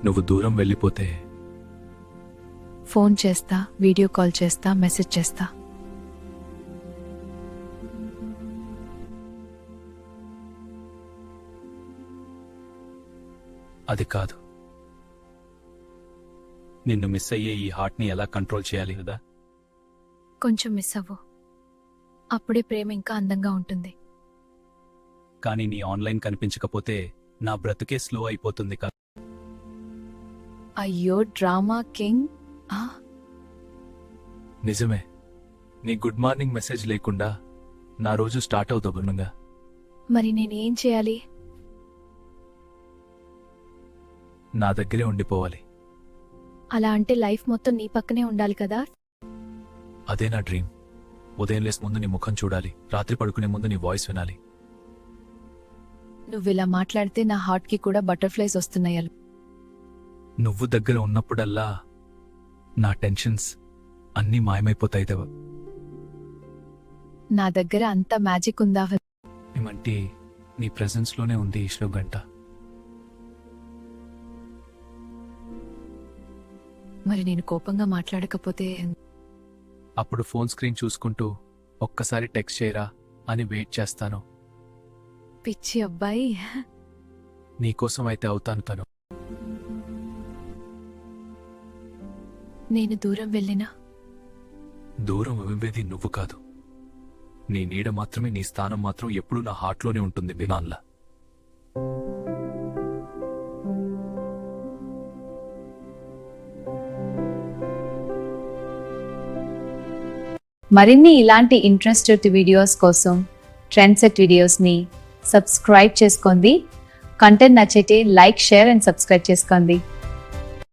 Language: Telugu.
నువ్వు దూరం వెళ్ళిపోతే ఫోన్ చేస్తా, వీడియో కాల్ చేస్తా, మెసేజ్ చేస్తా. అది కాదు, నిన్ను మిస్ అయ్యే ఈ హార్ట్ని ఎలా కంట్రోల్ చేయాలి కదా. కొంచెం మిస్ అవ్వు, అప్పుడే ప్రేమ ఇంకా అందంగా ఉంటుంది. కానీ నీ ఆన్లైన్ కనిపించకపోతే నా బ్రతుకే స్లో అయిపోతుంది కదా. అయ్యో డ్రామా కింగ్. నిజమే, నీ గుడ్ మార్నింగ్ మెసేజ్ లేకుండా నా రోజు స్టార్ట్ అవుతుండగా మరి నేనేం చేయాలి? నా దగ్గరే ఉండిపోవాలి. అలా అంటే లైఫ్ మొత్తం నీ పక్కనే ఉండాలి కదా. అదే నా డ్రీమ్. ఉదయం లేసి ముందు నీ ముఖం చూడాలి, రాత్రి పడుకునే ముందు నీ వాయిస్ వినాలి. నువ్విలా మాట్లాడితే నా హార్ట్కి కూడా బటర్ఫ్లైస్ వస్తున్నాయి. నువ్వు దగ్గర ఉన్నప్పుడల్లా నా టెన్షన్స్ అన్నీ మాయమైపోతాయి దేవ. నా దగ్గర అంత మ్యాజిక్ ఉందా? ఏమంటే నీ ప్రెజెన్స్లోనే ఉంది ఈ గంట. మరి నేను కోపంగా మాట్లాడకపోతే? అప్పుడు ఫోన్ స్క్రీన్ చూసుకుంటూ ఒక్కసారి టెక్స్ట్ చేయరా అని వెయిట్ చేస్తాను. పిచ్చి అబ్బాయి. నీకోసం అయితే అవుతాను తను. నేను దూరం వెళ్ళినా దూరం అవ్వేది నువ్వు కాదు, నీ నీడ మాత్రమే. నీ స్థానం మాత్రం ఎప్పుడూ నా హార్ట్లోనే ఉంటుంది వినాన్లా. మరిన్ని ఇలాంటి ఇంట్రెస్టెడ్ వీడియోస్ కోసం ట్రెండ్సెట్ వీడియోస్ని సబ్స్క్రైబ్ చేసుకోండి. కంటెంట్ నచ్చితే లైక్, షేర్ అండ్ సబ్స్క్రైబ్ చేసుకోండి.